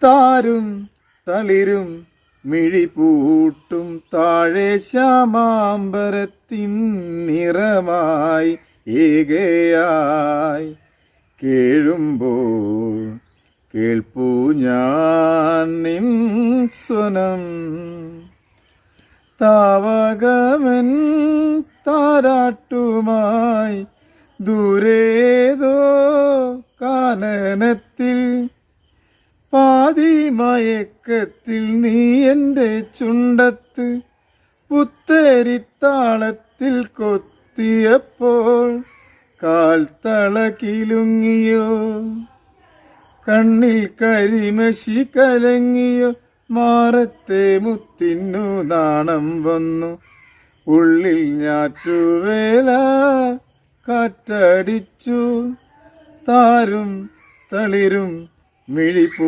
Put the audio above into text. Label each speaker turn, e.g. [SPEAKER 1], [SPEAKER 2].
[SPEAKER 1] താരും തളിരും മിഴിപൂട്ടും താഴെ ശ്യാമാംബരത്തിൻ നിറമായി ഏകയായി കേഴുമ്പോൾ കേൾപ്പൂ ഞാൻ നിൻ സ്വനം. താവകമൻ താരാട്ടുമായി ദൂരേതോ കാനനത്തിൽ പാതിമയക്കത്തിൽ നീ എൻ്റെ ചുണ്ടത്ത് പുത്തരിത്താളത്തിൽ കൊത്തിയപ്പോൾ കാൽത്തള കിലുങ്ങിയോ, കണ്ണിൽ കരിമഷി കലങ്ങിയോ, മാറത്തെ മുത്തിനു നാണം വന്നു, ഉള്ളിൽ ഞാറ്റുവേല കാറ്റടിച്ചു, താരും തളിരും മിഴിപ്പൂ